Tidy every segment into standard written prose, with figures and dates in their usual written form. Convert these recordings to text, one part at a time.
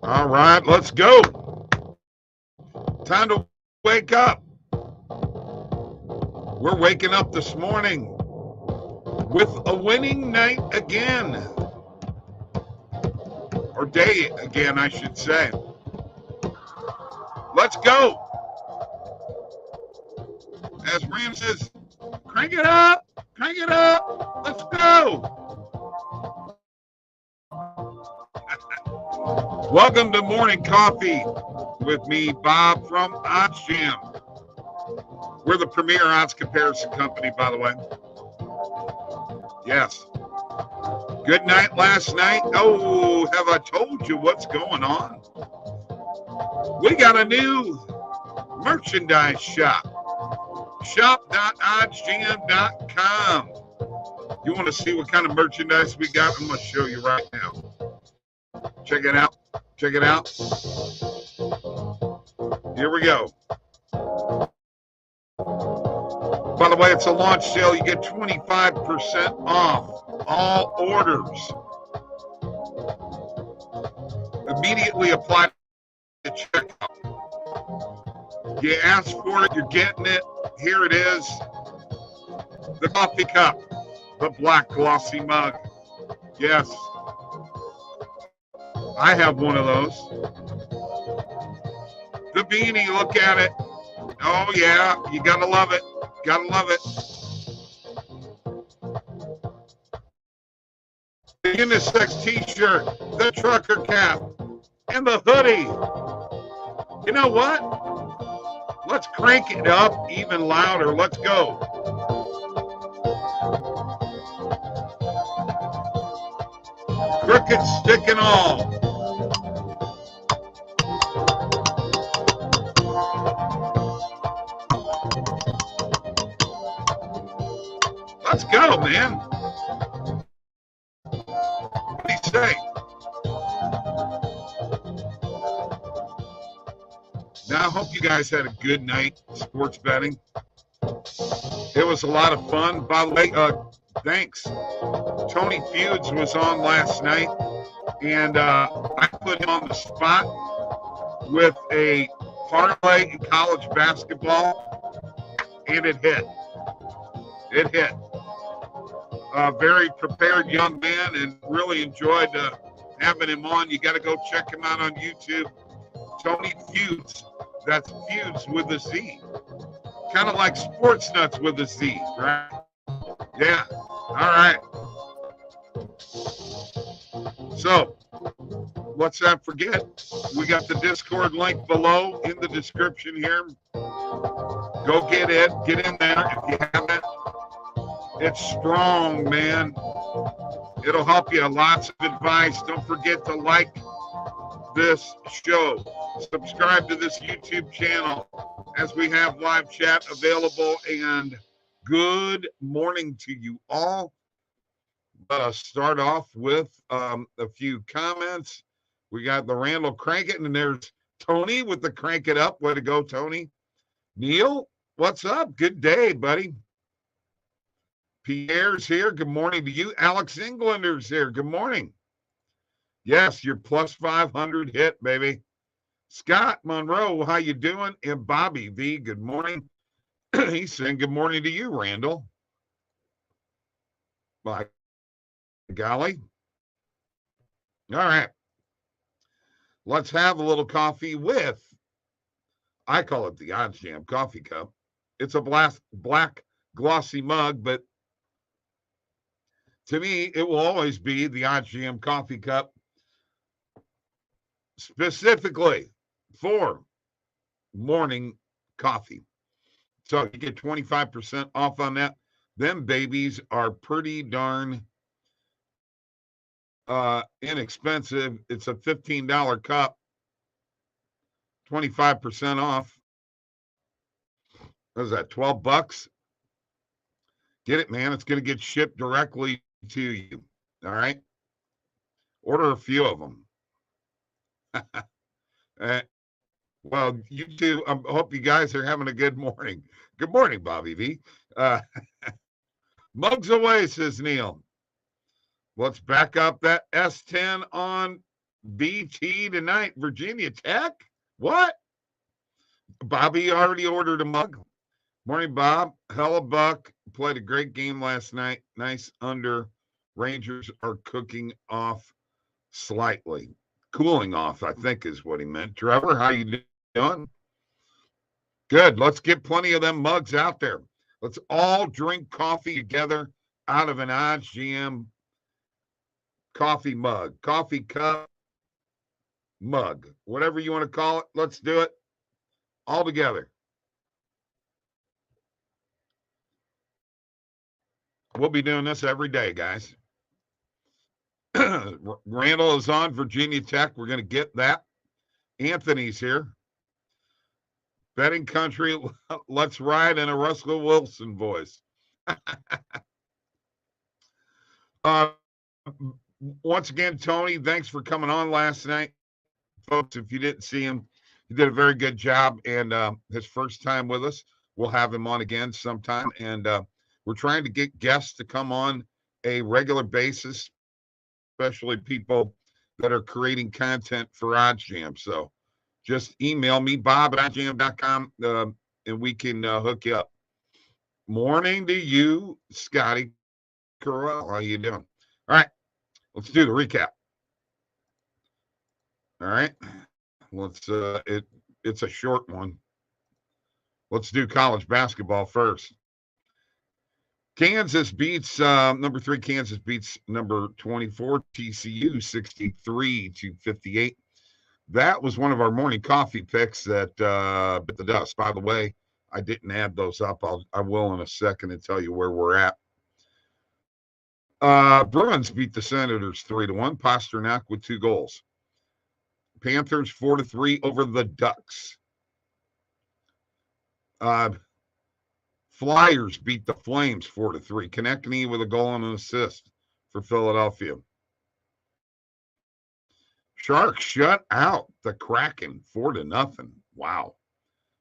All right, let's go. Time to wake up. We're waking up this morning with a winning night again. Or day again, I should say. Let's go. As Ram says, crank it up, let's go. Welcome to Morning Coffee with me, Bob from OddsJam. We're the premier odds comparison company, by the way. Yes. Good night last night. Oh, have I told you what's going on? We got a new merchandise shop. Shop.oddsjam.com. You want to see what kind of merchandise we got? I'm going to show you right now. Check it out. Check it out. Here we go. By the way, it's a launch sale. You get 25% off all orders. Immediately apply to checkout. You ask for it, you're getting it. Here it is. The coffee cup. The black glossy mug. Yes. I have one of those. The beanie, look at it. Oh, yeah. You got to love it. Got to love it. The unisex t-shirt, the trucker cap, and the hoodie. You know what? Let's crank it up even louder. Let's go. Crooked stick and all. Let's go, man. What do you say? Now, I hope you guys had a good night sports betting. It was a lot of fun. By the way, thanks. Tony Feuds was on last night, and I put him on the spot with a parlay in college basketball, and it hit. It hit. A very prepared young man, and really enjoyed having him on. You got to go check him out on YouTube. Tony Feuds. That's Feuds with a Z. Kind of like Sports Nuts with a Z, right? Yeah. All right. So, let's not forget, we got the Discord link below in the description here. Go get it. Get in there if you haven't. It's strong, man. It'll help you. Lots of advice. Don't forget to like this show. Subscribe to this YouTube channel as we have live chat available. And good morning to you all. Let us start off with a few comments. We got the Randall Crank It, and there's Tony with the Crank It Up. Way to go, Tony. Neil, what's up? Good day, buddy. Pierre's here. Good morning to you. Alex Englander's here. Good morning. Yes, your plus 500 hit, baby. Scott Monroe, how you doing? And Bobby V, good morning. He's saying good morning to you, Randall. By golly. All right. Let's have a little coffee with, I call it the OddsJam coffee cup. It's a black glossy mug, but to me, it will always be the OddsJam coffee cup, specifically for morning coffee. So you get 25% off on that. Them babies are pretty darn inexpensive. It's a $15 cup, 25% off. What is that, 12 bucks? Get it, man. It's going to get shipped directly to you. All right? Order a few of them. Well, you two, I hope you guys are having a good morning. Good morning, Bobby V. Mugs away, says Neil. Let's back up that S10 on BT tonight, Virginia Tech. What? Bobby already ordered a mug. Morning, Bob. Hellebuck played a great game last night. Nice under. Rangers are cooking off slightly. Cooling off, I think is what he meant. Trevor, how you doing? Good. Let's get plenty of them mugs out there. Let's all drink coffee together out of an oddsjam coffee mug, coffee cup, mug, whatever you want to call it. Let's do it all together. We'll be doing this every day, guys. Randall is on Virginia Tech. We're going to get that. Anthony's here. Betting country, let's ride in a Russell Wilson voice. Once again, Tony, thanks for coming on last night. Folks, if you didn't see him, he did a very good job. And his first time with us, we'll have him on again sometime. And we're trying to get guests to come on a regular basis, especially people that are creating content for oddsjam. So just email me, bob@oddsjam.com, and we can hook you up. Morning to you, Scotty Corral. How you doing? All right, let's do the recap. All right, let's. It's a short one. Let's do college basketball first. Kansas beats number 3. Kansas beats number 24 TCU 63-58. That was one of our morning coffee picks that bit the dust. By the way, I didn't add those up. I will in a second and tell you where we're at. Bruins beat the Senators 3-1. Pasternak with 2 goals. Panthers 4-3 over the Ducks. Flyers beat the Flames 4-3. Konechny with a goal and an assist for Philadelphia. Sharks shut out the Kraken 4-0. Wow.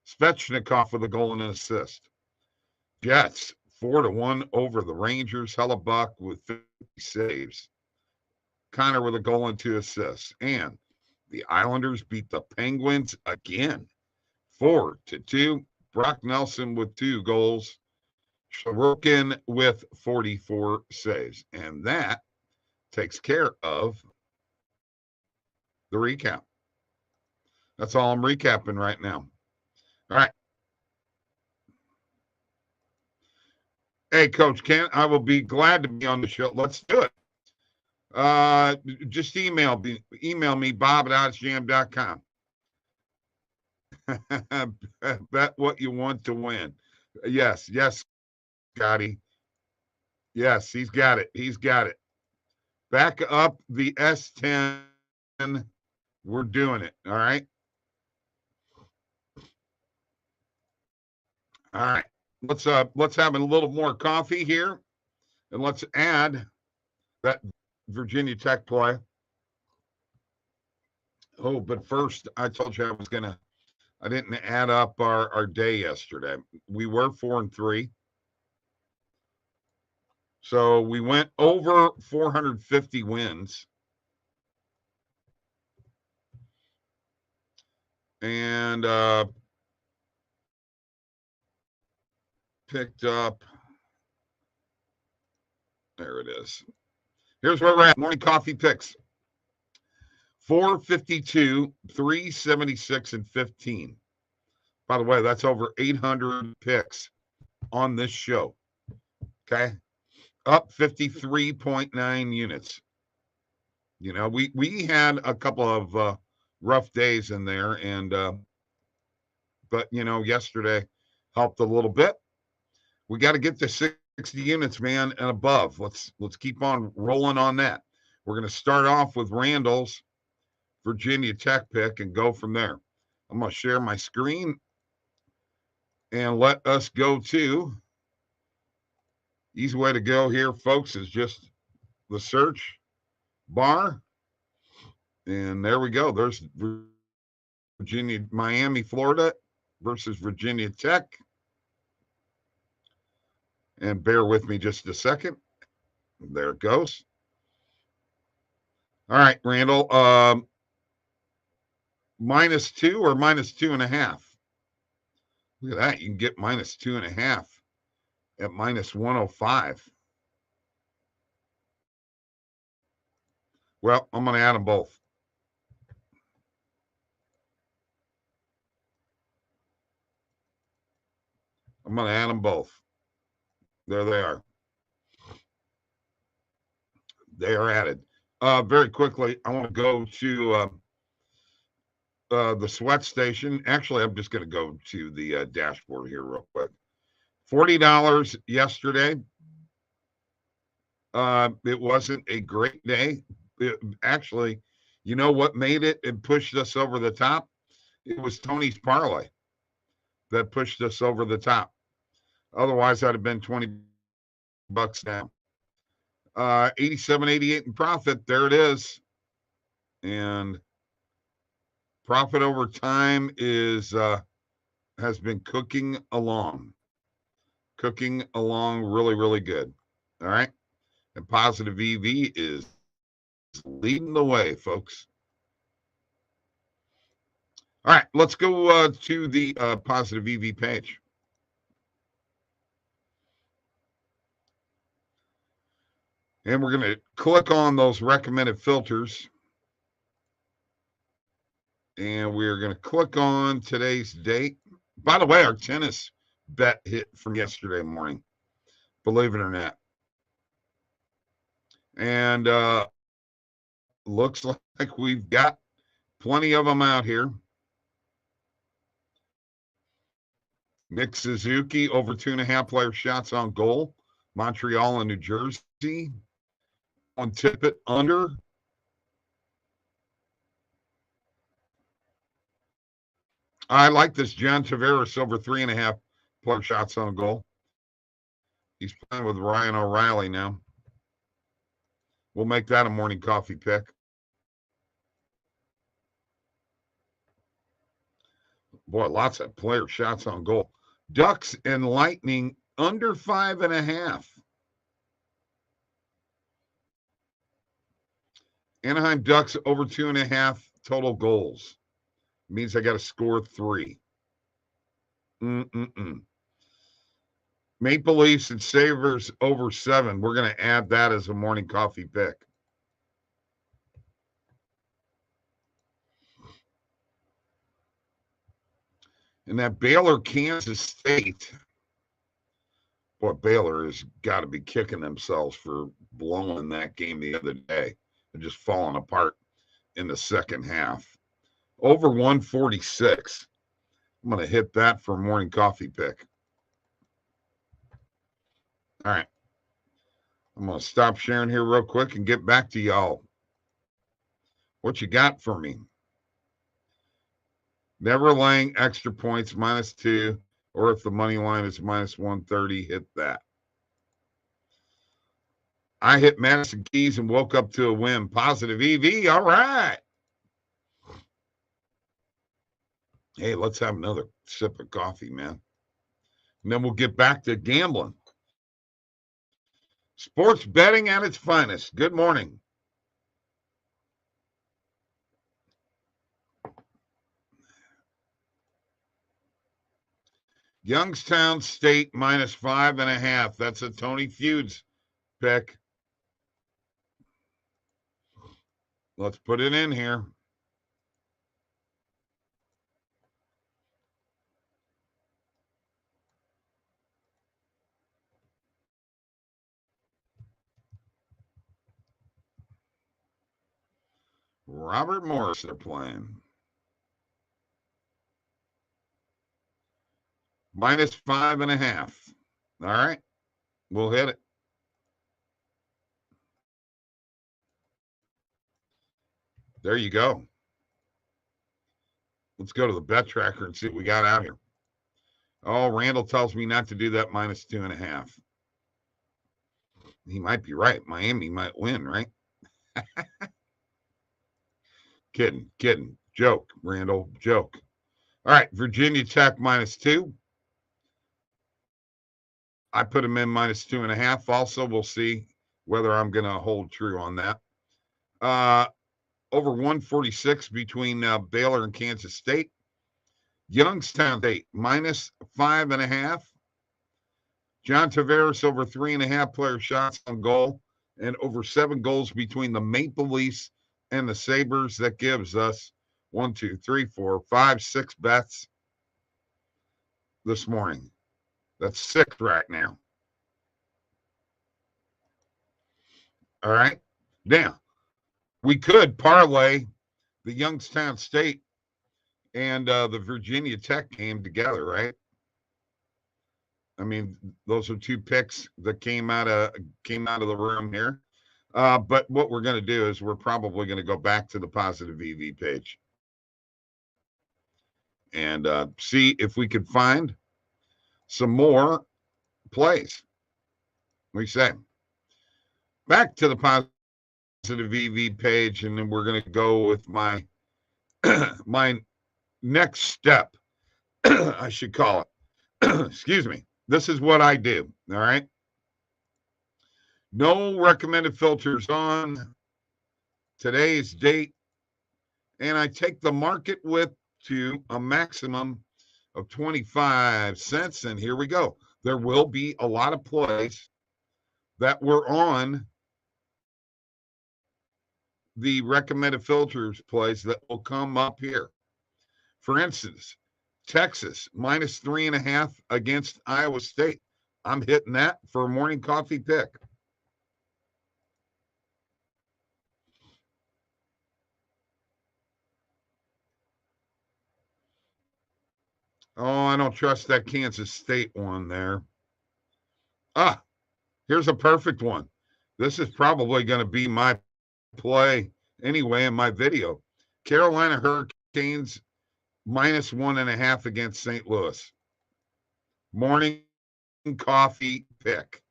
Svechnikov with a goal and an assist. Jets 4-1 over the Rangers. Hellebuck with 50 saves. Connor with a goal and 2 assists. And the Islanders beat the Penguins again 4-2. Brock Nelson with 2 goals. Sorokin with 44 saves. And that takes care of the recap. That's all I'm recapping right now. All right. Hey, Coach Kent, I will be glad to be on the show. Let's do it. Just email me, bob@oddsjam.com. Bet what you want to win. Yes, Scotty. Yes, he's got it. Back up the S10. We're doing it. All right. All right. Let's have a little more coffee here, and let's add that Virginia Tech play. Oh, but first, I told you I didn't add up our day yesterday. We were 4-3. So we went over 450 wins. And picked up, there it is. Here's where we're at. Morning coffee picks. 452, 376, and 15. By the way, that's over 800 picks on this show. Okay. Up 53.9 units. You know, we had a couple of rough days in there, and but you know, yesterday helped a little bit. We got to get to 60 units, man, and above. Let's keep on rolling on that. We're going to start off with Randall's Virginia Tech pick and go from there. I'm going to share my screen and let us go to. Easy way to go here, folks, is just the search bar. And there we go. There's Virginia, Miami, Florida versus Virginia Tech. And bear with me just a second. There it goes. All right, Randall. -2 or -2.5. Look at that. You can get -2.5 at -105. Well, I'm going to add them both. I'm going to add them both. There they are. They are added. Very quickly, I want to go to the sweat station. Actually, I'm just going to go to the dashboard here real quick. $40 yesterday. It wasn't a great day. Actually, you know what made it and pushed us over the top? It was Tony's parlay that pushed us over the top. Otherwise, I'd have been $20 down. 87.88 in profit. There it is. And profit over time is has been cooking along really, really good. All right. And positive EV is leading the way, folks. All right, let's go to the positive EV page. And we're going to click on those recommended filters. And we're going to click on today's date. By the way, our tennis bet hit from yesterday morning, believe it or not. And looks like we've got plenty of them out here. Nick Suzuki over 2.5 player shots on goal. Montreal and New Jersey. On Tippett under. I like this John Tavares over 3.5 player shots on goal. He's playing with Ryan O'Reilly now. We'll make that a morning coffee pick. Boy, lots of player shots on goal. Ducks and Lightning under 5.5. Anaheim Ducks over 2.5 total goals. Means I got to score 3. Maple Leafs and Sabres over 7. We're going to add that as a morning coffee pick. And that Baylor, Kansas State. Boy, Baylor has got to be kicking themselves for blowing that game the other day. They're just falling apart in the second half. Over 146. I'm going to hit that for a morning coffee pick. All right. I'm going to stop sharing here real quick and get back to y'all. What you got for me? Never laying extra points, -2, or if the money line is -130, hit that. I hit Madison Keys and woke up to a win. Positive EV. All right. Hey, let's have another sip of coffee, man. And then we'll get back to gambling. Sports betting at its finest. Good morning. Youngstown State -5.5. That's a Tony Feuds pick. Let's put it in here. Robert Morris they're playing. -5.5. All right. We'll hit it. There you go. Let's go to the bet tracker and see what we got out here. Oh, Randall tells me not to do that -2.5. He might be right. Miami might win, right? Kidding. Joke, Randall. Joke. All right. Virginia Tech -2. I put them in -2.5. Also, we'll see whether I'm going to hold true on that. over 146 between Baylor and Kansas State. Youngstown State minus 5.5. John Tavares over 3.5 player shots on goal and over 7 goals between the Maple Leafs and the Sabres. That gives us 1, 2, 3, 4, 5, 6 bets this morning. That's 6 right now. All right. Now, we could parlay the Youngstown State and the Virginia Tech game together, right? I mean, those are 2 picks that came out of the room here. But what we're going to do is we're probably going to go back to the positive EV page and see if we could find some more plays. What do you say? Back to the positive EV page, and then we're going to go with my my next step. I should call it. Excuse me. This is what I do. All right. No recommended filters on today's date. And I take the market width to a maximum of 25 cents. And here we go. There will be a lot of plays that were on the recommended filters plays that will come up here. For instance, Texas minus 3.5 against Iowa State. I'm hitting that for a morning coffee pick. Oh, I don't trust that Kansas State one there. Here's a perfect one. This is probably going to be my play anyway in my video. Carolina Hurricanes minus 1.5 against St. Louis. Morning coffee pick.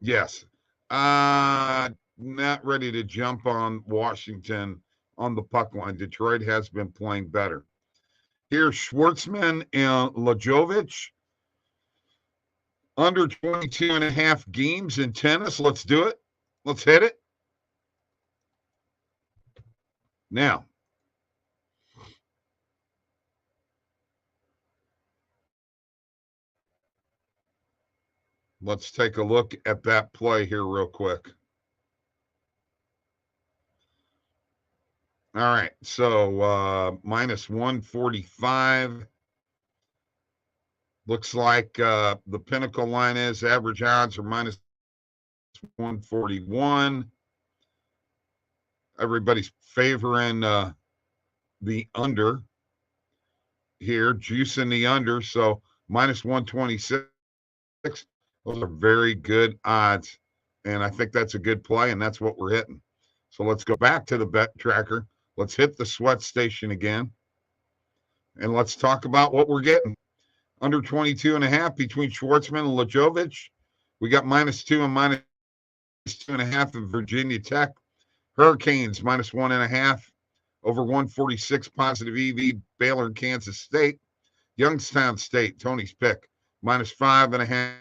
Yes. Not ready to jump on Washington on the puck line. Detroit has been playing better. Here's Schwartzman and Lajovic. Under 22.5 games in tennis. Let's do it. Let's hit it. Now, let's take a look at that play here real quick. All right, so minus 145. Looks like the pinnacle line is average odds are minus 141. Everybody's favoring the under here, juicing the under. So minus 126. Those are very good odds. And I think that's a good play, and that's what we're hitting. So let's go back to the bet tracker. Let's hit the sweat station again. And let's talk about what we're getting. Under 22.5 between Schwartzman and Lajovic. We got minus 2 and minus 2.5 in Virginia Tech. Hurricanes minus 1.5 over 146 positive EV. Baylor and Kansas State. Youngstown State, Tony's pick, minus 5.5.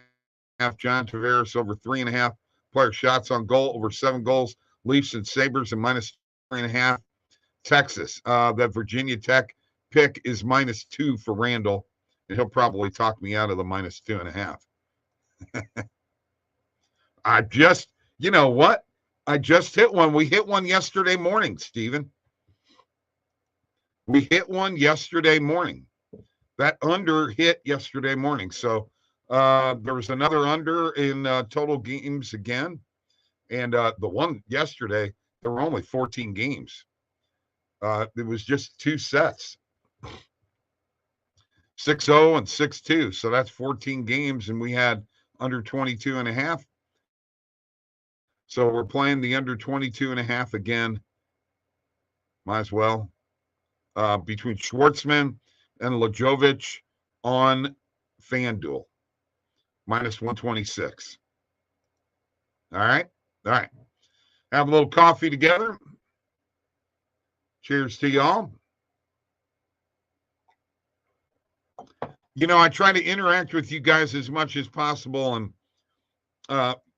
John Tavares over 3.5 player shots on goal, over 7 goals. Leafs and Sabres and minus 3.5. Texas, that Virginia Tech pick is minus 2 for Randall. And he'll probably talk me out of the minus 2.5. You know what? I just hit one. We hit one yesterday morning, Stephen. We hit one yesterday morning. That under hit yesterday morning. So there was another under in total games again. And the one yesterday, there were only 14 games. It was just 2 sets. 6-0 and 6-2. So that's 14 games, and we had under 22.5. So we're playing the under 22.5 again. Might as well. Between Schwartzman and Lajovic on FanDuel. Minus 126. All right. All right. Have a little coffee together. Cheers to y'all. You know, I try to interact with you guys as much as possible. And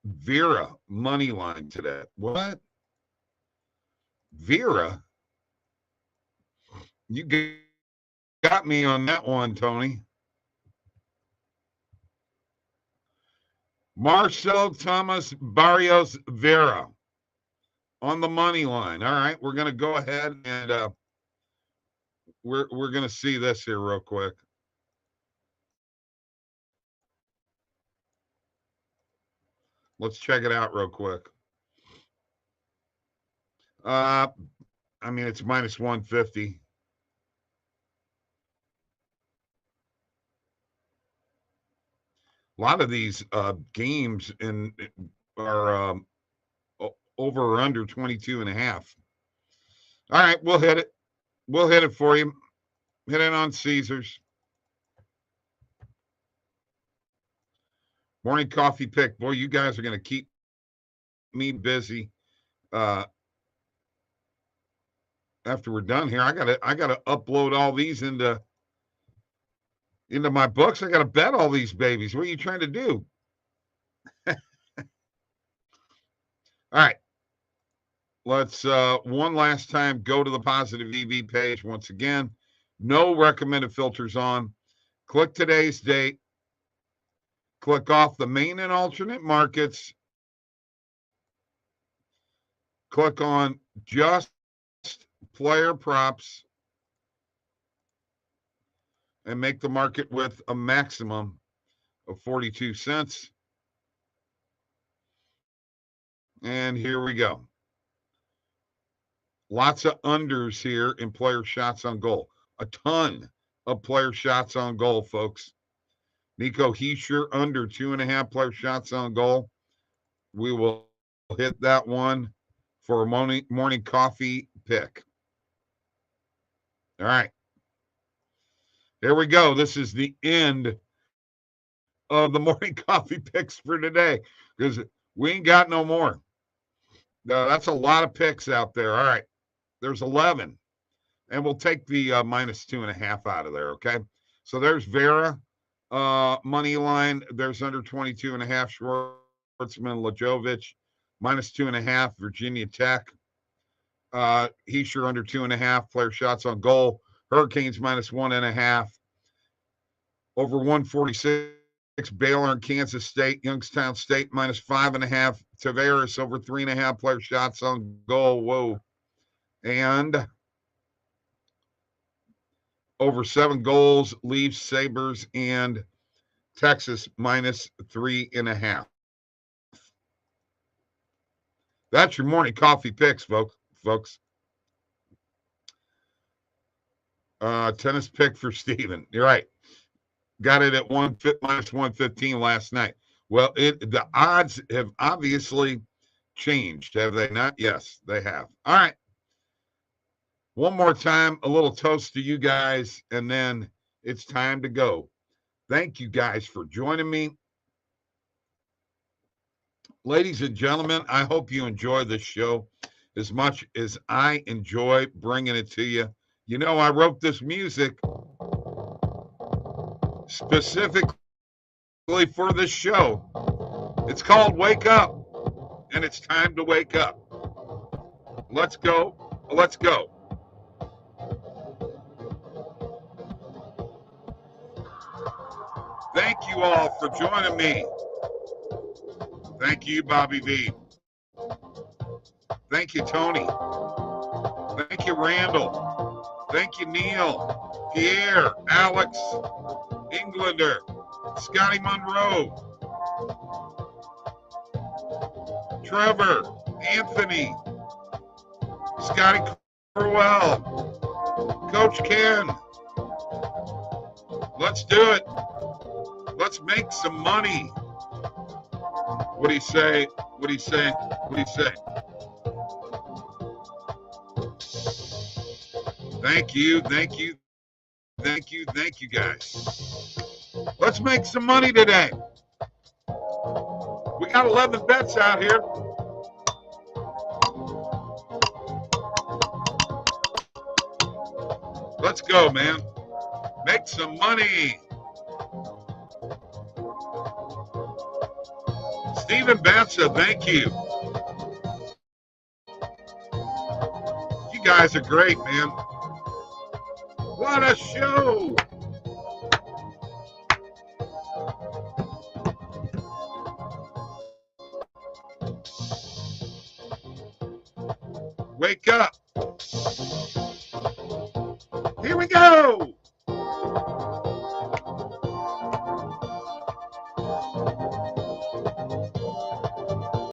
Vera money line today. What? Vera, you got me on that one, Tony. Marcel Thomas Barrios Vera on the money line. All right, we're going to go ahead and we're going to see this here real quick. Let's check it out real quick. I mean, it's minus 150. A lot of these games are over or under 22 and a half. All right, we'll hit it. We'll hit it for you. Hit it on Caesars. Morning coffee pick. Boy, you guys are going to keep me busy. After we're done here, I gotta upload all these into my books. I gotta bet all these babies. What are you trying to do? All right. Let's one last time go to the positive EV page once again. No recommended filters on. Click today's date. Click off the main and alternate markets. Click on just player props and make the market with a maximum of 42 cents. And here we go. Lots of unders here in player shots on goal. A ton of player shots on goal, folks. Nico Hischier under 2.5 player shots on goal. We will hit that one for a morning coffee pick. All right. Here we go. This is the end of the morning coffee picks for today because we ain't got no more. That's a lot of picks out there. All right. There's 11. And we'll take the minus 2.5 out of there, okay? So there's Vera, money line. There's under 22.5, Schwartzman, Lajovic, minus 2.5, Virginia Tech. Hischier under 2.5, player shots on goal. Hurricanes minus 1.5. Over 146, Baylor and Kansas State. Youngstown State minus 5.5. Tavares over 3.5 player shots on goal. Whoa. And over 7 goals, Leafs, Sabres, and Texas minus 3.5. That's your morning coffee picks, folks. Tennis pick for Steven. You're right. Got it at minus 115 last night. Well, the odds have obviously changed, have they not? Yes, they have. All right. One more time, a little toast to you guys, and then it's time to go. Thank you guys for joining me. Ladies and gentlemen, I hope you enjoy this show as much as I enjoy bringing it to you. You know, I wrote this music specifically for this show. It's called Wake Up, and it's time to wake up. Let's go. Let's go. Thank you all for joining me. Thank you, Bobby V. Thank you, Tony. Thank you, Randall. Thank you, Neil, Pierre, Alex, Englander, Scotty Monroe, Trevor, Anthony, Scotty Crowell, Coach Ken. Let's do it. Let's make some money. What do you say? What do you say? What do you say? Thank you, thank you, thank you, thank you, guys. Let's make some money today. We got 11 bets out here. Let's go, man. Make some money. Stephen Batsa, thank you. guys are great, man. What a show! Wake up. Here we go.